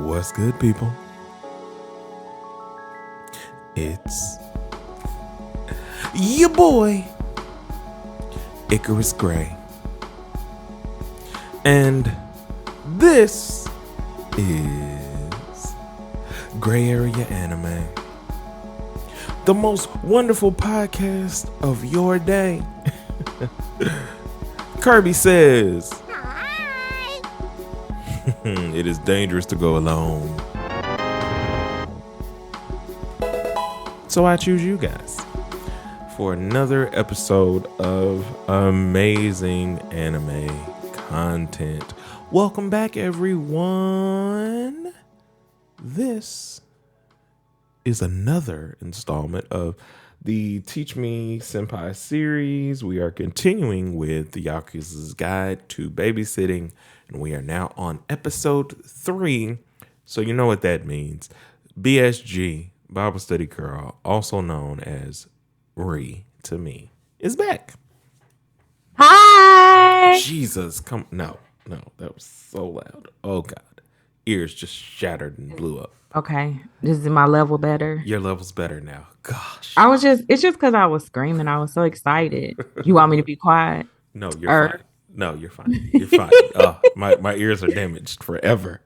What's good, people? It's your boy, Icarus Gray. And this is Gray Area Anime, the most wonderful podcast of your day. Kirby says, hi. It is dangerous to go alone. So I choose you guys for another episode of amazing anime content. Welcome back, everyone. This is another installment of the Teach Me Senpai series. We are continuing with the Yakuza's Guide to Babysitting, and we are now on episode 3. So you know what that means. BSG, Bible Study Girl, also known as Ree to me, is back. Hi. Jesus, no, that was so loud. Oh God, ears just shattered and blew up. Okay, this is my level better. Your level's better now. Gosh, it's just because I was screaming. I was so excited. You want me to be quiet? No, you're fine. No, you're fine. You're fine. My ears are damaged forever.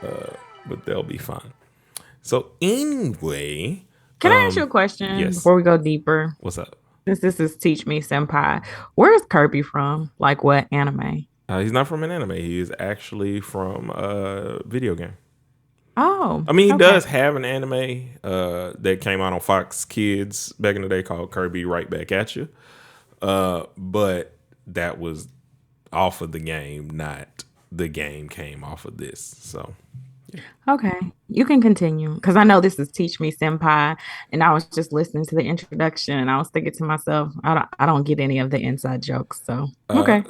But they'll be fine. So anyway, can I ask you a question before we go deeper? What's up? Since this is Teach Me Senpai, where is Kirby from? Like what anime? He's not from an anime. He is actually from a video game. Oh, I mean, he does have an anime that came out on Fox Kids back in the day called Kirby Right Back at You. But that was off of the game, not the game came off of this. So, yeah. Okay, you can continue because I know this is Teach Me Senpai, and I was just listening to the introduction, and I was thinking to myself, I don't get any of the inside jokes. So, okay.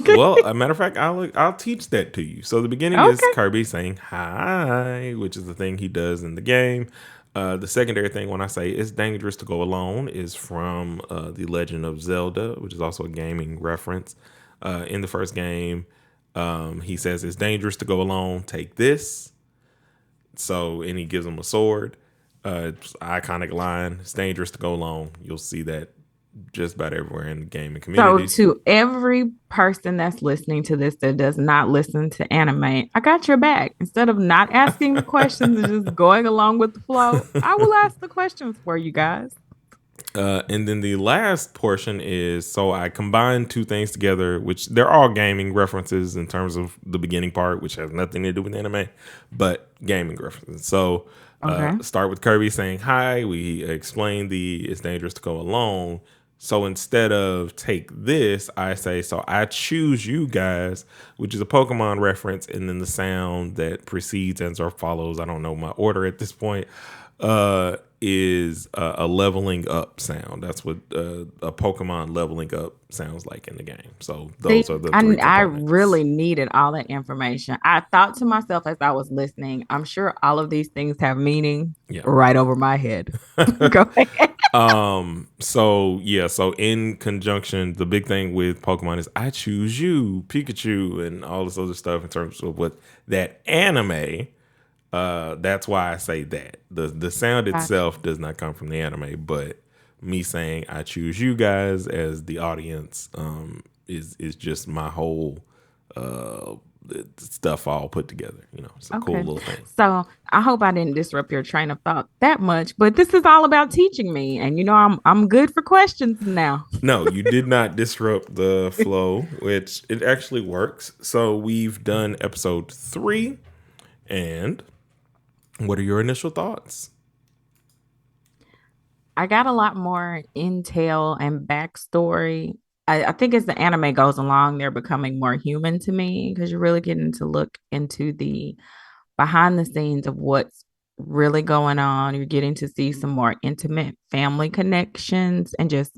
Well, a matter of fact, I'll teach that to you. So the beginning is Kirby saying hi, which is the thing he does in the game. The secondary thing when I say it's dangerous to go alone is from The Legend of Zelda, which is also a gaming reference. In the first game, he says it's dangerous to go alone. Take this. So, and he gives him a sword. It's an iconic line. It's dangerous to go alone. You'll see that just about everywhere in the gaming community. So to every person that's listening to this that does not listen to anime, I got your back. Instead of not asking the questions and just going along with the flow, I will ask the questions for you guys. And then the last portion is, so I combined two things together, which they're all gaming references in terms of the beginning part, which has nothing to do with anime, but gaming references. So start with Kirby saying hi. We explain it's dangerous to go alone. So instead of take this, I say, so I choose you guys, which is a Pokemon reference. And then the sound that precedes and or follows, I don't know my order at this point, is a leveling up sound. That's what a Pokemon leveling up sounds like in the game. So those are the three I really needed all that information. I thought to myself as I was listening, I'm sure all of these things have meaning right over my head. Go ahead. So in conjunction, the big thing with Pokemon is I choose you, Pikachu, and all this other stuff in terms of what that anime. That's why I say that the sound itself does not come from the anime, but me saying I choose you guys as the audience is just my whole stuff all put together. You know, it's a cool little thing. So I hope I didn't disrupt your train of thought that much, but this is all about teaching me, and you know I'm good for questions now. No, you did not disrupt the flow, which it actually works. So we've done episode 3, and what are your initial thoughts? I got a lot more intel and backstory. I think as the anime goes along, they're becoming more human to me because you're really getting to look into the behind the scenes of what's really going on. You're getting to see some more intimate family connections and just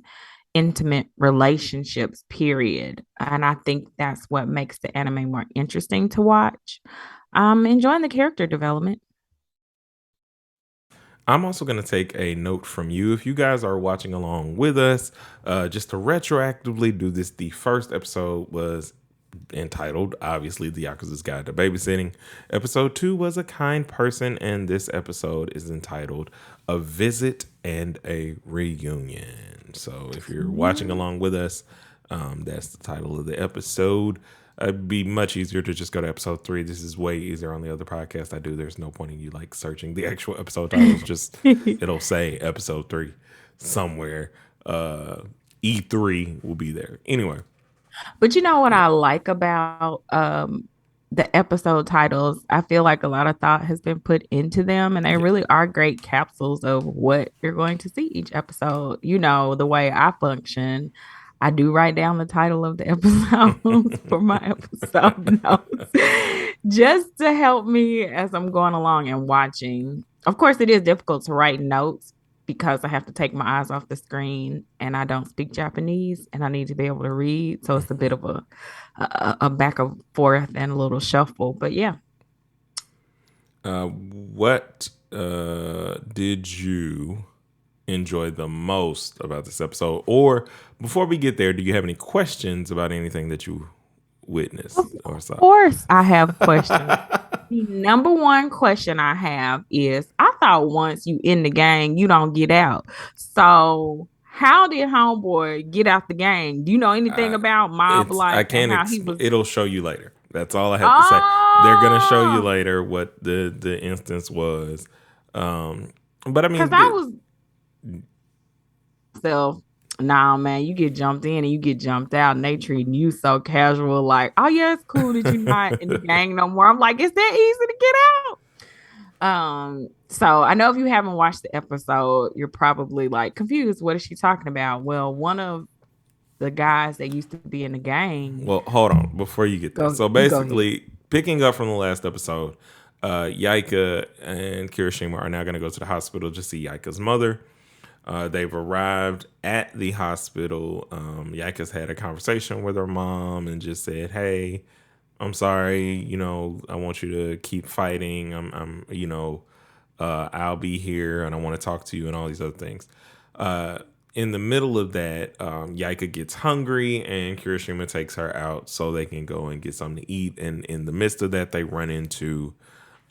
intimate relationships, period. And I think that's what makes the anime more interesting to watch. I'm enjoying the character development. I'm also going to take a note from you. If you guys are watching along with us, just to retroactively do this, the first episode was entitled, obviously, The Yakuza's Guide to Babysitting. Episode 2 was A Kind Person, and this episode is entitled A Visit and a Reunion. So if you're watching along with us, that's the title of the episode. It'd be much easier to just go to episode 3. This is way easier on the other podcast I do. There's no point in you like searching the actual episode titles. Just it'll say episode 3 somewhere. E3 will be there. Anyway. But you know what I like about the episode titles? I feel like a lot of thought has been put into them, and they Yeah. really are great capsules of what you're going to see each episode. You know, the way I function, I do write down the title of the episodes for my episode notes just to help me as I'm going along and watching. Of course, it is difficult to write notes because I have to take my eyes off the screen and I don't speak Japanese and I need to be able to read. So it's a bit of a back and forth and a little shuffle. But yeah. What did you enjoy the most about this episode? Or before we get there, do you have any questions about anything that you witnessed or saw? Of course, I have questions. The number one question I have is I thought once you in the gang, you don't get out. So how did Homeboy get out the gang? Do you know anything about Mob It's I Life and can't. how he was? It'll show you later. That's all I have to say. They're gonna show you Oh, later what the instance was. But I because mean, I was so nah, man, you get jumped in and you get jumped out, and they treating you so casual, like, oh yeah, it's cool that you're not in the gang no more. I'm like, it's that easy to get out. So I know if you haven't watched the episode, you're probably like confused. What is she talking about? Well, one of the guys that used to be in the gang. well, hold on before you get there. Go, So you go ahead. basically, picking up from the last episode, Yaika and Kirishima are now going to go to the hospital to see Yaika's mother. They've arrived at the hospital. Yaika's had a conversation with her mom and just said, "Hey, I'm sorry. I want you to keep fighting. I'll be here, and I want to talk to you, and all these other things." In the middle of that, Yaika gets hungry, and Kirishima takes her out so they can go and get something to eat. And in the midst of that, they run into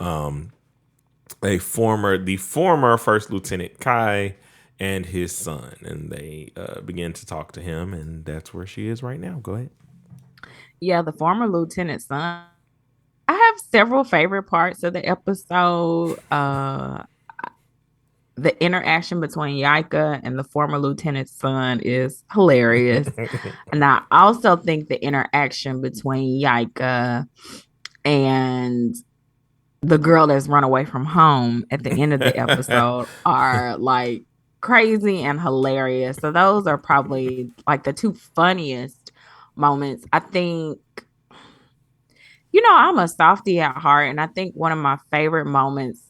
the former First Lieutenant Kai and his son, and they begin to talk to him, and that's where she is right now. Go ahead. Yeah, the former lieutenant's son. I have several favorite parts of the episode. The interaction between Yaika and the former lieutenant's son is hilarious. And I also think the interaction between Yaika and the girl that's run away from home at the end of the episode are like crazy and hilarious. So those are probably like the two funniest moments. I think, I'm a softie at heart, and I think one of my favorite moments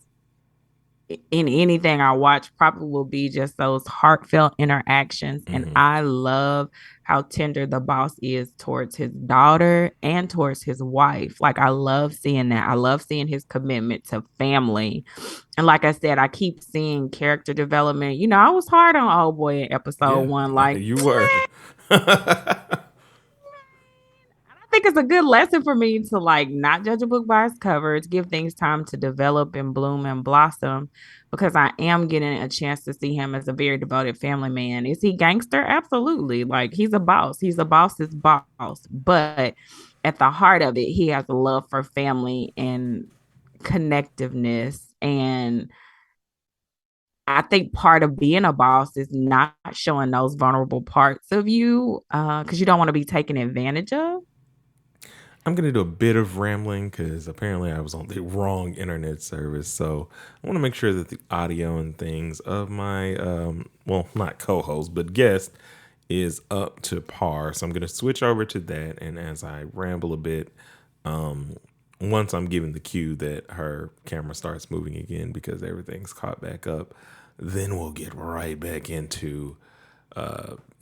in anything I watch probably will be just those heartfelt interactions. And Mm-hmm. I love how tender the boss is towards his daughter and towards his wife. Like, I love seeing that. I love seeing his commitment to family. And like I said, I keep seeing character development. I was hard on old boy in episode Yeah, 1. Like, you were. I think it's a good lesson for me to like not judge a book by its cover, to give things time to develop and bloom and blossom, because I am getting a chance to see him as a very devoted family man. Is he gangster? Absolutely. Like, he's a boss. He's a boss's boss. But at the heart of it, he has a love for family and connectiveness. And I think part of being a boss is not showing those vulnerable parts of you, because you don't want to be taken advantage of. I'm going to do a bit of rambling because apparently I was on the wrong internet service. So I want to make sure that the audio and things of my, not co host, but guest is up to par. So I'm going to switch over to that. And as I ramble a bit, once I'm given the cue that her camera starts moving again because everything's caught back up, then we'll get right back into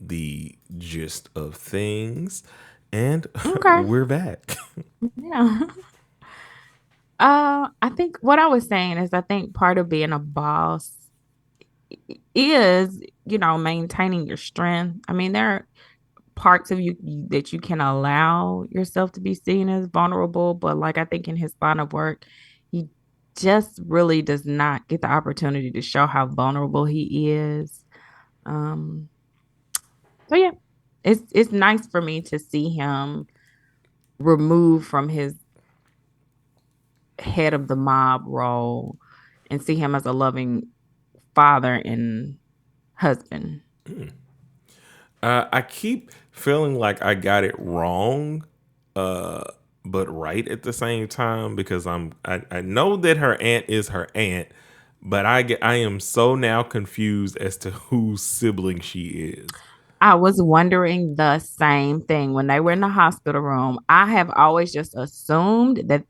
the gist of things. And Okay. we're back. Yeah. I think what I was saying is I think part of being a boss is, maintaining your strength. I mean, there parts of you that you can allow yourself to be seen as vulnerable. But like I think in his line of work, he just really does not get the opportunity to show how vulnerable he is. Um, so yeah, it's nice for me to see him removed from his head of the mob role and see him as a loving father and husband. I keep feeling like I got it wrong, uh, but right at the same time because I know that her aunt is her aunt, but I am so now confused as to whose sibling she is. I was wondering the same thing when they were in the hospital room. I have always just assumed that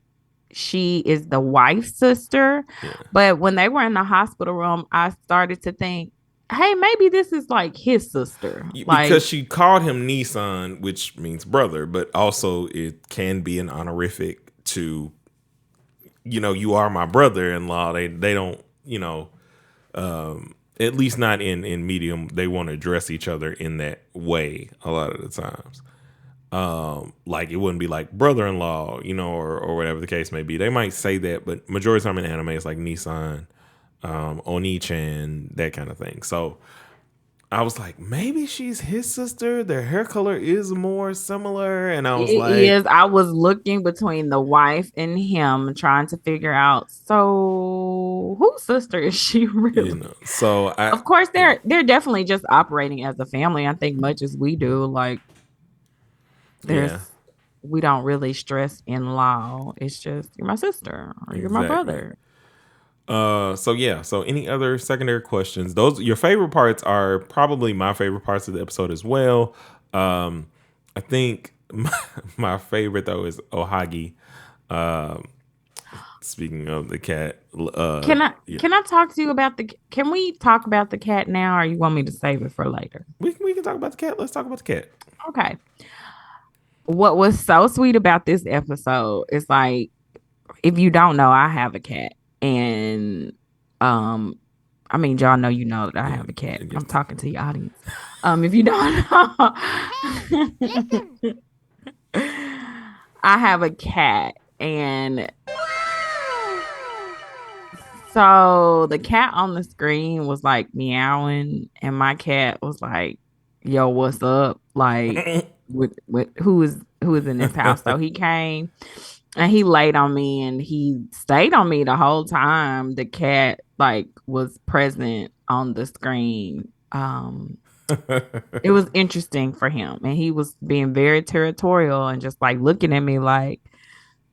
she is the wife's sister. Yeah. But when they were in the hospital room, I started to think, hey, maybe this is like his sister. Like, Because she called him Nissan, which means brother, but also it can be an honorific to, you are my brother-in-law. They don't, at least not in medium. They want to address each other in that way a lot of the times. Like it wouldn't be like brother-in-law, or whatever the case may be. They might say that, but majority of the time in anime, it's like Nissan, Oni-chan, that kind of thing. So I was like, maybe she's his sister. Their hair color is more similar. And I was it like, is. I was looking between the wife and him, trying to figure out. So, whose sister is she really? so Of course, they're definitely just operating as a family. I think much as we do. Like, there's yeah, we don't really stress in law. It's just you're my sister or you're my exactly. brother. So yeah, so any other secondary questions? Those your favorite parts are probably my favorite parts of the episode as well. I think my favorite though is Ohagi. Um, Speaking of the cat, yeah, Can I talk to you about the can we talk about the cat now or you want me to save it for later? we can talk about the cat. Let's talk about the cat. Okay. What was so sweet about this episode is like if you don't know, I have a cat and um I mean y'all know you know that I Yeah, have a cat. I guess. I'm talking to your audience. If you don't know I have a cat and so the cat on the screen was like meowing, and my cat was like, "Yo, what's up?" Like, with who is in this house? So he came and he laid on me, and he stayed on me the whole time. The cat like was present on the screen. It was interesting for him, and he was being very territorial and just like looking at me like,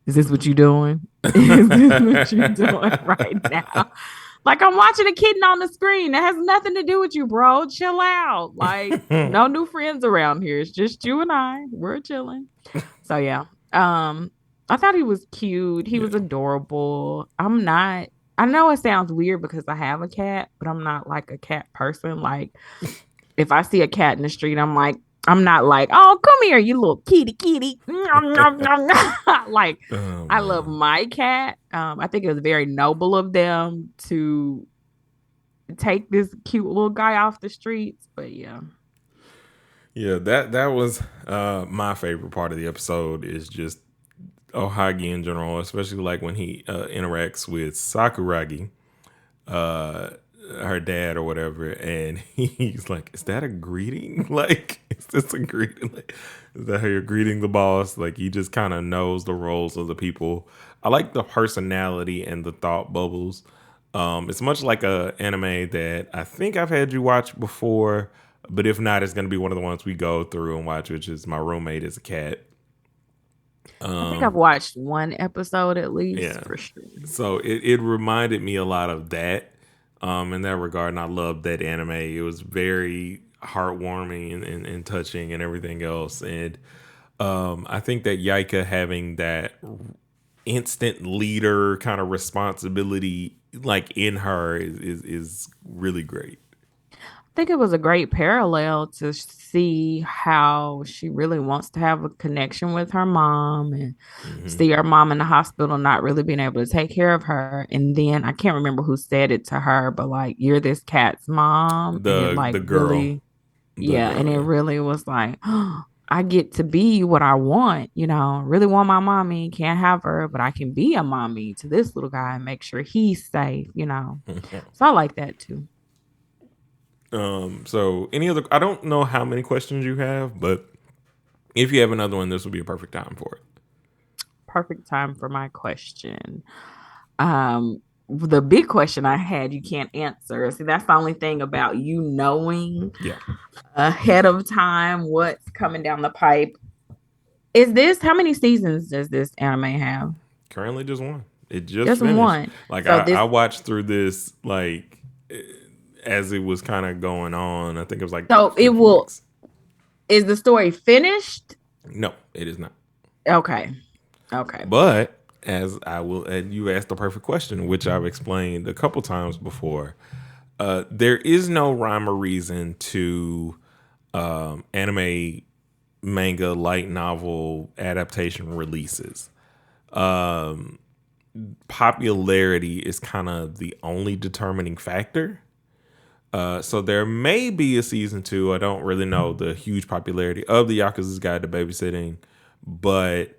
"Is this what you doing? Is this what you doing right now?" Like I'm watching a kitten on the screen. That has nothing to do with you, bro. Chill out. Like no new friends around here. It's just you and I. We're chilling. So yeah. I thought he was cute. He Yeah. was adorable. I'm not I know it sounds weird because I have a cat, but I'm not like a cat person. Like if I see a cat in the street, I'm not like, oh, come here, you little kitty kitty. Like Oh I love man. my cat. I think it was very noble of them to take this cute little guy off the streets. But yeah. Yeah, that was my favorite part of the episode is just Ohagi in general, especially like when he interacts with Sakuragi, uh, her dad or whatever, and he's like, "Is that a greeting? Like, is this a greeting? Like, is that how you're greeting the boss?" Like, he just kind of knows the roles of the people. I like the personality and the thought bubbles. It's much like a anime that I think I've had you watch before, but if not, it's gonna be one of the ones we go through and watch, which is My Roommate is a Cat. I think I've watched one episode at least Yeah. for sure. So it reminded me a lot of that in that regard. And I loved that anime. It was very heartwarming and touching and everything else. And I think that Yaika having that instant leader kind of responsibility like in her is really great. I think it was a great parallel to see how she really wants to have a connection with her mom and Hmm. see her mom in the hospital not really being able to take care of her. And then I can't remember who said it to her, but like, you're this cat's mom. And it The like girl. really, But Yeah, and it really was like, I get to be what I want, really want my mommy, can't have her, but I can be a mommy to this little guy and make sure he's safe. So I like that too. so any other? I don't know how many questions you have, but if you have another one, this would be a perfect time for it. Perfect time for my question. The big question I had, you can't answer. See, that's the only thing about you knowing Yeah, ahead of time what's coming down the pipe. Is this how many seasons does this anime have? currently just one. It just Just finished. one. Like So I this watched through this as it was kind of going on. I think it was like so it 50 will weeks. is the story finished? No, it is not. Okay. Okay. But as I will, and you asked the perfect question, which I've explained a couple times before. There is no rhyme or reason to anime, manga, light novel adaptation releases. Popularity is kind of the only determining factor. So there may be a season two. I don't really know the huge popularity of the Yakuza's Guide to Babysitting, but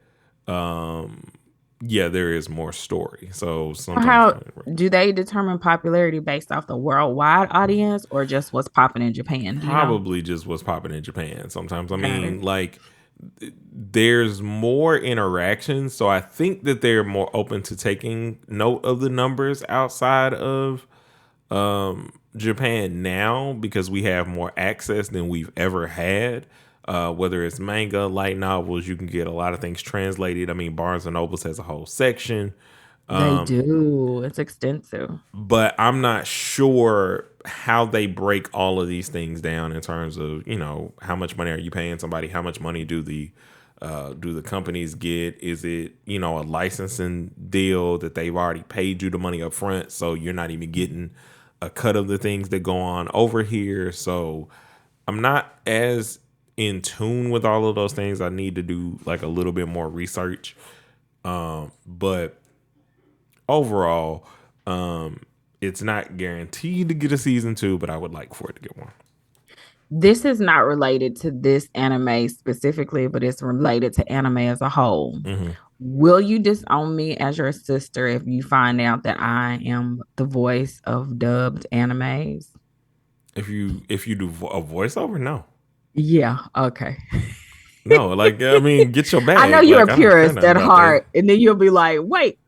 yeah, there is more story. So sometimes How do they determine popularity based off the worldwide audience or just what's popping in Japan? Do you know? probably just what's popping in Japan. Sometimes I Got mean, it. like there's more interaction, so I think that they're more open to taking note of the numbers outside of Japan now because we have more access than we've ever had. Whether it's manga, light novels, you can get a lot of things translated. I mean, Barnes and Nobles has a whole section, They do. It's extensive. but I'm not sure how they break all of these things down in terms of how much money are you paying somebody, how much money do the companies get? Is it a licensing deal that they've already paid you the money up front, so you're not even getting a cut of the things that go on over here? So I'm not as in tune with all of those things. I need to do like a little bit more research. But overall, it's not guaranteed to get a season two, but I would like for it to get one. This is not related to this anime specifically, but it's related to anime as a whole. Hmm. Will you disown me as your sister if you find out that I am the voice of dubbed animes? If you do a voiceover, no. Yeah, okay. No, like I mean, get your I know bag. you're a Like I don't care purist nothing at about that. heart, and then you'll be like, wait,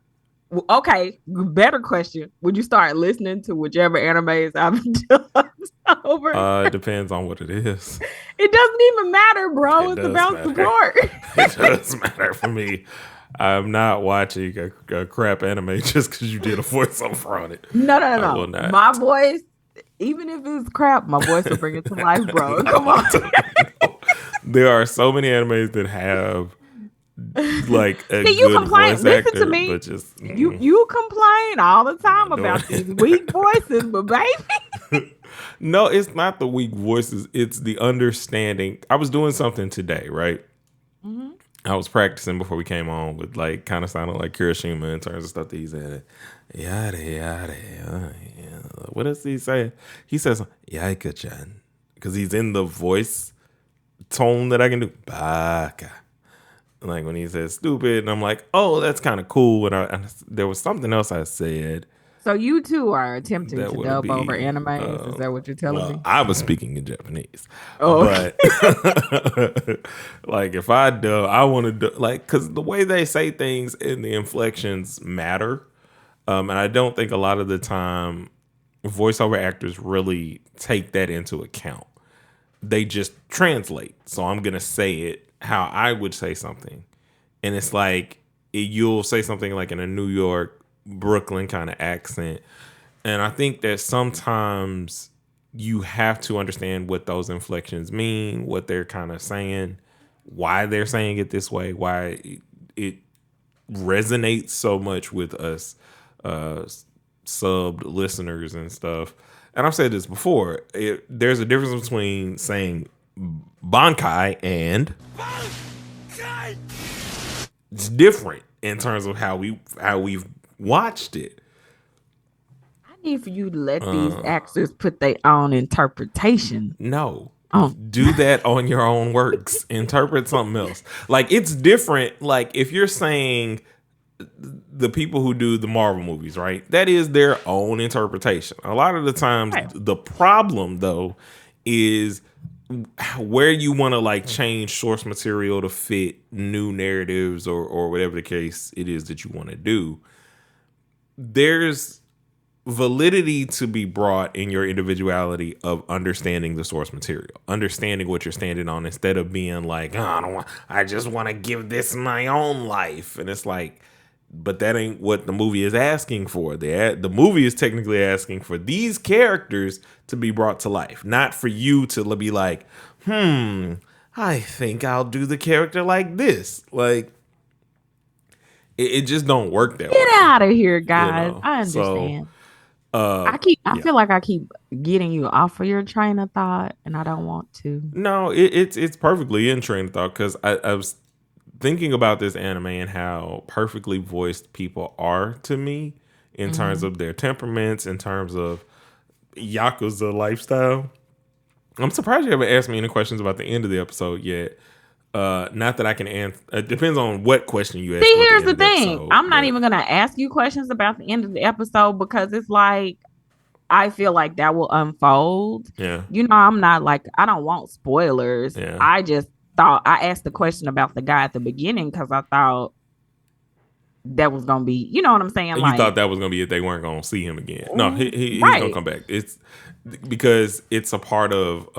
okay, better question. Would you start listening to whichever animes I've dubbed over? It depends on what it is. It doesn't even matter, bro. It It's does about matter. support. It does matter for me. I'm not watching a crap anime just because you did a voiceover on it. No, no, no, I will no. My not. voice, even if it's crap, my voice will bring it to life, bro. Come on. No. No. There are so many animes that have like a See, you good complain. voice Listen to actor, me. but just You complain all the I'm time not doing about these it. weak voices, but baby. No, it's not the weak voices. It's the understanding. I was doing something today, right? Mhm. I was practicing before we came on with like kind of sounding like Kirishima in terms of stuff that he said. Yada yada. Yada. What does he say? He says Yaika-chan because he's in the voice tone that I can do. Baka. Like when he says stupid, and I'm like, oh, that's kind of cool. And there was something else I said So you two are attempting that to would dub over be animes. Is that what you're telling well, me? I was speaking in Japanese, Oh, okay. but like if I do, I want to do like because the way they say things and the inflections matter, and I don't think a lot of the time voiceover actors really take that into account. They just translate. So I'm gonna say it how I would say something, and it's like you'll say something like in a New York, Brooklyn kind of accent, and I think that sometimes you have to understand what those inflections mean, what they're kind of saying, why they're saying it this way, why it resonates so much with us subbed listeners and stuff. And I've said this before. There's a difference between saying Bankai and it's different in terms of how we've watched it. I need for you to let these actors put their own interpretation No, Oh, Do that on your own works. Interpret something else. Like, it's different. Like, if you're saying the people who do the Marvel movies, right? That is their own interpretation. A lot of the times, right. the problem though is where you want to like change source material to fit new narratives or whatever the case it is that you want to do. There's validity to be brought in your individuality of understanding the source material, understanding what you're standing on, instead of being like, oh, I just want to give this my own life. And it's like, but that ain't what the movie is asking for. The movie is technically asking for these characters to be brought to life, not for you to be like, I think I'll do the character like this. Like, it just don't work that way. Get out of here, guys. You know? I So, understand. I feel like I keep getting you off of your train of thought, and I don't want to. No, it's perfectly in train of thought, because I was thinking about this anime and how perfectly voiced people are to me in terms of their temperaments, in terms of Yakuza lifestyle. I'm surprised you haven't asked me any questions about the end of the episode yet. Not that I can answer. It depends on what question you ask. See, here's the thing. I'm not even going to ask you questions about the end of the episode, because it's like, I feel like that will unfold. Yeah. You know, I'm not like, I don't want spoilers. Yeah. I just thought, I asked the question about the guy at the beginning because I thought that was going to be, you know what I'm saying? You like, thought that was going to be it. They weren't going to see him again. No, he's right. going to come back. It's because it's a part of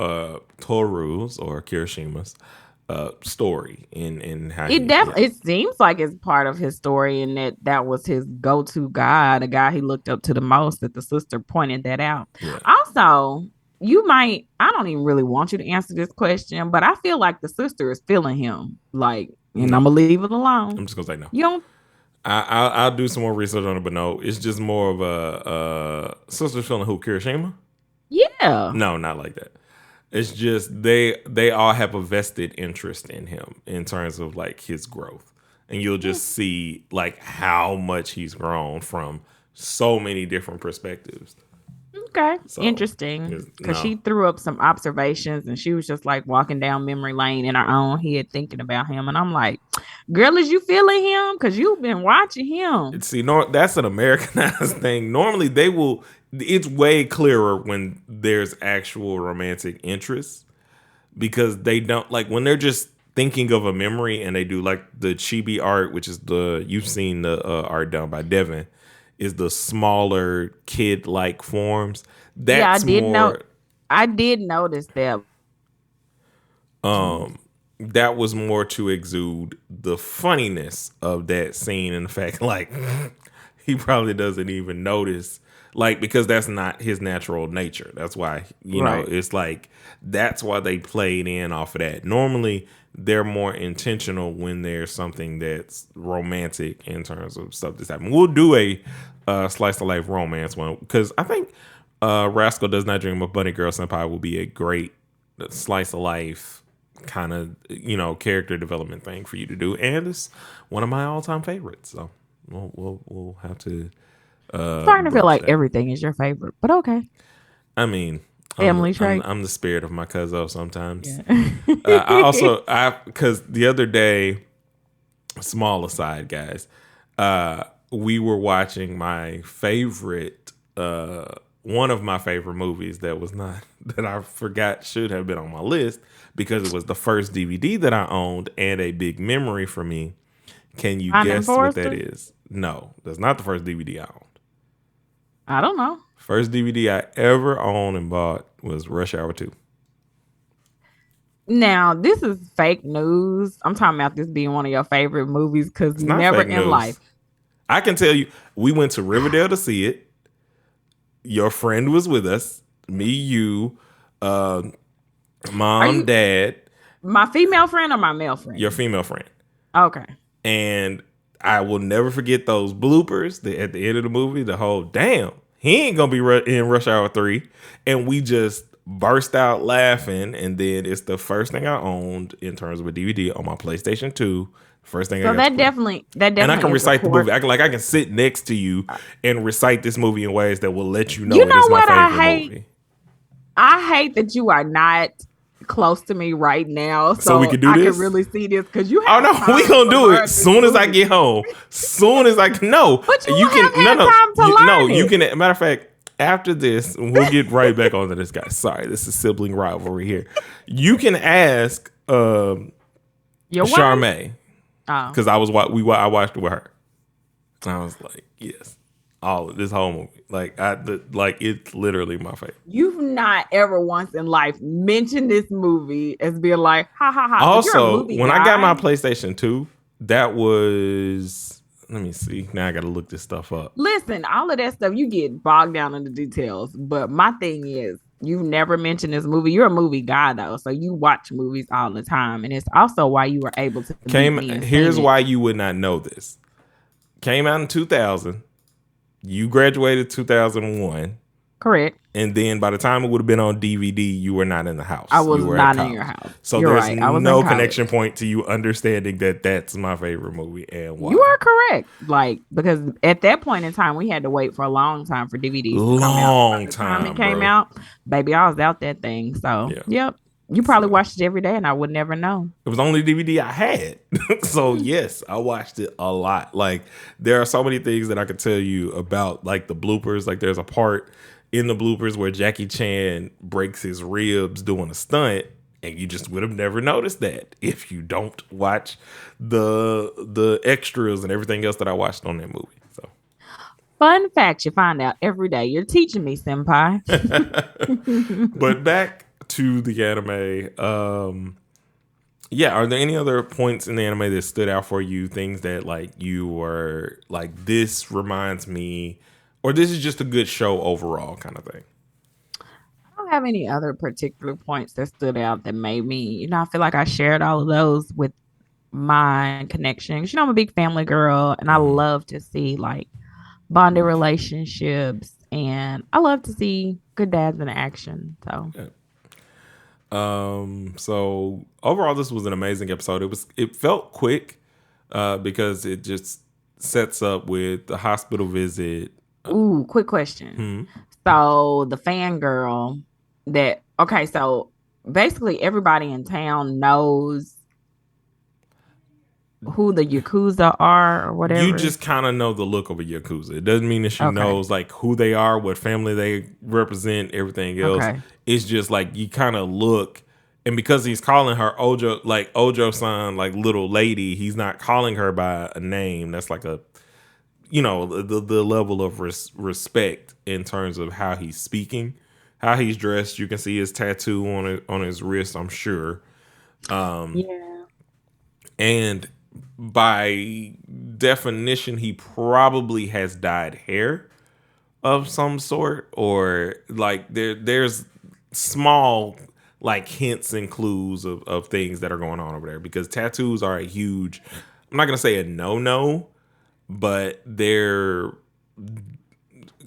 Toru's or Kirishima's story in how it seems like it's part of his story, and that was his go-to guy, the guy he looked up to the most, that the sister pointed that out. Yeah. Also, I don't even really want you to answer this question, but I feel like the sister is feeling him, like, and I'm gonna leave it alone. I'm just gonna say no. You don't. I'll do some more research on it, but no, it's just more of a sister feeling who, Kirishima? Yeah. No, not like that. It's just they all have a vested interest in him in terms of like his growth. And you'll just see like how much he's grown from so many different perspectives. Okay. So, interesting. Because she threw up some observations, and she was just like walking down memory lane in her own head thinking about him. And I'm like, girl, is you feeling him? Because you've been watching him. See, that's an Americanized thing. Normally it's way clearer when there's actual romantic interest, because they don't, like, when they're just thinking of a memory and they do like the chibi art, which is you've seen the art done by Devin, is the smaller kid-like forms. That's I did notice that. That was more to exude the funniness of that scene, and the fact like he probably doesn't even notice, like, because that's not his natural nature. That's why, you know, it's like, that's why they played in off of that. Normally, they're more intentional when there's something that's romantic in terms of stuff that's happening. We'll do a slice of life romance one, because I think Rascal Does Not Dream of Bunny Girl Senpai will be a great slice of life kind of, you know, character development thing for you to do, and it's one of my all-time favorites. So we'll have to. Starting to feel like everything is your favorite, but okay. I mean, family trait. I'm the spirit of my cousin sometimes. Yeah. Because the other day, small aside, guys, we were watching my favorite, one of my favorite movies that I forgot should have been on my list, because it was the first DVD that I owned and a big memory for me. Can you guess what that is? No, that's not the first DVD I owned. I don't know. First DVD I ever owned and bought was Rush Hour 2. Now, this is fake news. I'm talking about this being one of your favorite movies, because never in life. I can tell you, we went to Riverdale to see it. Your friend was with us. Me, you, mom, dad. My female friend or my male friend? Your female friend. Okay. And I will never forget those bloopers at the end of the movie. The whole, damn, he ain't going to be in Rush Hour 3. And we just burst out laughing. And then it's the first thing I owned in terms of a DVD on my PlayStation 2. First thing I got that definitely and I can recite the movie. I can sit next to you and recite this movie in ways that will let you know, you know it is my what favorite I hate? movie. I hate that you are not close to me right now, So we so could do I can this? really see this because you Oh have no, we time gonna to do it learn this soon as I movie. get home. Soon as I can. No, But you you can. have No, had no, time to no. learn You it. can. Matter of fact, after this, we'll get right back onto this guy. Sorry, this is sibling rivalry here. You can ask Your wife? Charmaine Oh. because I watched it with her. And I was like, yes, all of this whole movie. Like it's literally my favorite. You've not ever once in life mentioned this movie as being like, ha ha ha. But you're a Also, movie when I got my guy. PlayStation 2, that was, let me see. Now I got to look this stuff up. Listen, all of that stuff, you get bogged down in the details. But my thing is, you've never mentioned this movie. You're a movie guy, though. So you watch movies all the time. And it's also why you were able to beat me and seen Here's it. why you would not know this. Came out in 2000. You graduated 2001. Correct. And then by the time it would have been on DVD, you were not in the house. I was you were not at in your college. house. So You're there's right. I was no in college. connection point to you understanding that that's my favorite movie and why. You are correct. Like, because at that point in time, we had to wait for a long time for DVDs to come out. By Long the time it time, came bro. out, baby, I was out that thing. So, Yeah. yep. You probably So watched it every day and I would never know. it was the only DVD I had. So yes, I watched it a lot. Like there are so many things that I could tell you about, like the bloopers. Like there's a part in the bloopers where Jackie Chan breaks his ribs doing a stunt, and you just would have never noticed that if you don't watch the extras and everything else that I watched on that movie. So Fun fact you find out every day. You're teaching me, senpai. but back to the anime. Yeah, are there any other points in the anime that stood out for you? Things that like you were like, this reminds me, or this is just a good show overall, kind of thing. I don't have any other particular points that stood out that made me, I feel like I shared all of those with my connections. I'm a big family girl and I love to see like bonded relationships and I love to see good dads in action. So Yeah. So overall, this was an amazing episode. It felt quick, because it just sets up with the hospital visit. ooh, quick question. So the fangirl so basically everybody in town knows who the Yakuza are or whatever. You just kind of know the look of a Yakuza. It doesn't mean that she knows like who they are, what family they represent, everything else. Okay. It's just like you kind of look, and because he's calling her Ojo, like Ojo-san, like little lady, he's not calling her by a name. That's like a, the level of respect in terms of how he's speaking, how he's dressed. You can see his tattoo on his wrist, I'm sure. Yeah. And by definition, he probably has dyed hair of some sort, or like there's small like hints and clues of things that are going on over there, because tattoos are a huge, I'm not gonna say a no, but they're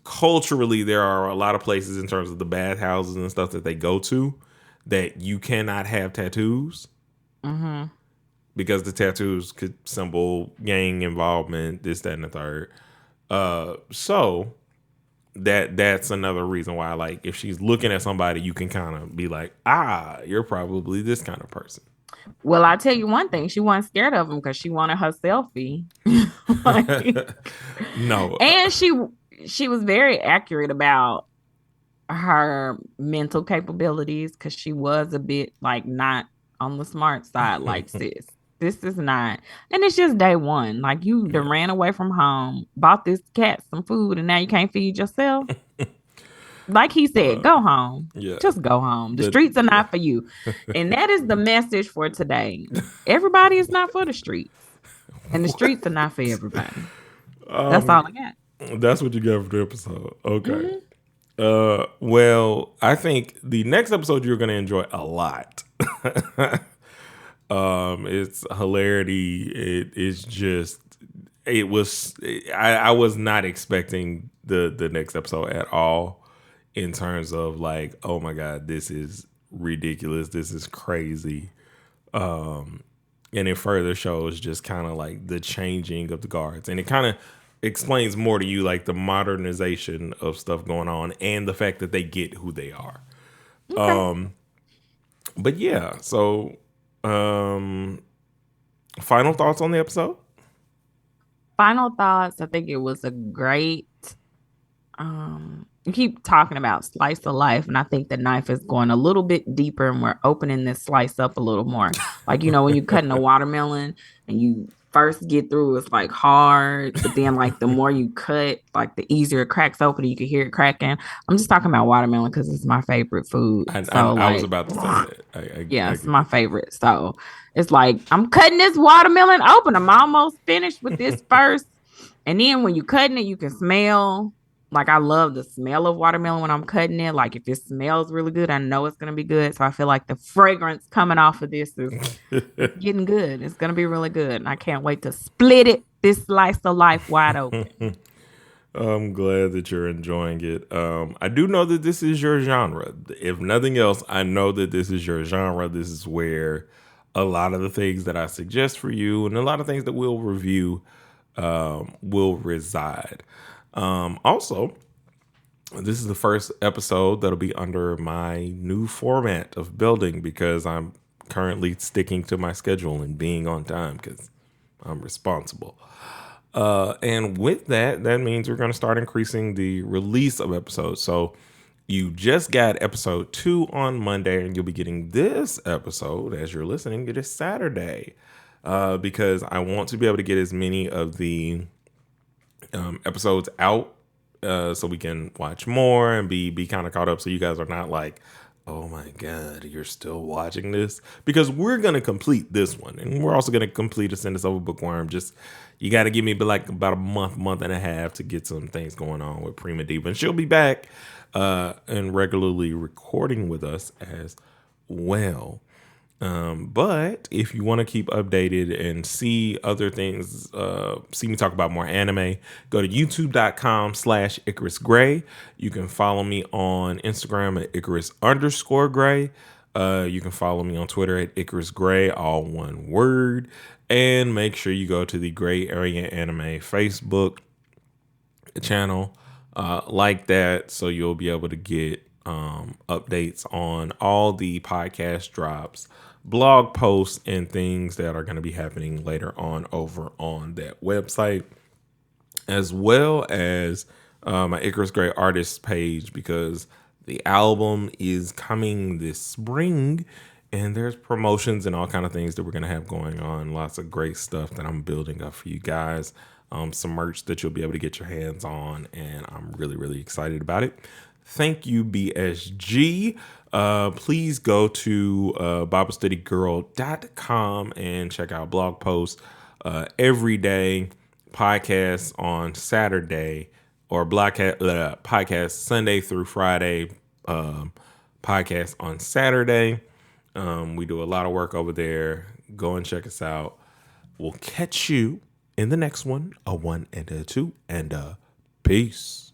culturally, there are a lot of places in terms of the bathhouses and stuff that they go to that you cannot have tattoos. Mm-hmm. Because the tattoos could symbol gang involvement, this, that, and the third. So that's another reason why, like, if she's looking at somebody, you can kind of be like, you're probably this kind of person. Well, I tell you one thing, she wasn't scared of him because she wanted her selfie. No. And she was very accurate about her mental capabilities because she was a bit like not on the smart side, like sis. This is not, and it's just day one. Like you done ran away from home, bought this cat some food, and now you can't feed yourself. Like he said, go home. Yeah. Just go home. The streets are not for you. And that is the message for today. Everybody is not for the streets. And the streets are not for everybody. That's all I got. That's what you got for the episode. Okay. Well, I think the next episode you're going to enjoy a lot. It's hilarity. It's just, I was not expecting the next episode at all, in terms of like, oh my God, this is ridiculous. This is crazy. And it further shows just kind of like the changing of the guards. And it kind of explains more to you like the modernization of stuff going on and the fact that they get who they are. Okay. But yeah, so um, final thoughts on the episode? Final thoughts. I think it was a great you keep talking about slice of life, and I think the knife is going a little bit deeper and we're opening this slice up a little more. Like, when you're cutting a watermelon and you first get through, it's like hard, but then like the more you cut, like the easier it cracks open, you can hear it cracking. I'm just talking about watermelon because it's my favorite food. So I was like about to say that. yeah, I it's get my that. favorite. So it's like I'm cutting this watermelon open. I'm almost finished with this first. And then when you're cutting it, you can smell. Like I love the smell of watermelon when I'm cutting it. Like if it smells really good, I know it's gonna be good. So I feel like the fragrance coming off of this is it's getting good. It's gonna be really good. And I can't wait to split it, this slice of life wide open. I'm glad that you're enjoying it. I do know that this is your genre. If nothing else, I know that this is your genre. This is where a lot of the things that I suggest for you and a lot of things that we'll review will reside. Also, this is the first episode that'll be under my new format of building because I'm currently sticking to my schedule and being on time because I'm responsible. And with that, that means we're going to start increasing the release of episodes. So you just got episode 2 on Monday, and you'll be getting this episode as you're listening. It is Saturday because I want to be able to get as many of the episodes out so we can watch more and be kind of caught up. So you guys are not like, oh my God, you're still watching this? Because we're going to complete this one. And we're also going to complete Ascendance of a Bookworm. Just, you got to give me like about a month and a half to get some things going on with Prima Diva. And she'll be back and regularly recording with us as well. But if you want to keep updated and see other things, see me talk about more anime, go to youtube.com/Icarus Gray. You can follow me on Instagram at Icarus_Gray. You can follow me on Twitter at Icarus Gray, all one word. And make sure you go to the Gray Area Anime Facebook channel like that so you'll be able to get updates on all the podcast drops, blog posts, and things that are going to be happening later on over on that website, as well as my Icarus Gray artists page, because the album is coming this spring and there's promotions and all kind of things that we're going to have going on. Lots of great stuff that I'm building up for you guys. Some merch that you'll be able to get your hands on, and I'm really, really excited about it. Thank you, BSG. Please go to BibleStudyGirl.com and check out blog posts every day, podcasts on Saturday, or podcast Sunday through Friday, podcast on Saturday. We do a lot of work over there. Go and check us out. We'll catch you in the next one, a 1 and a 2, and a peace.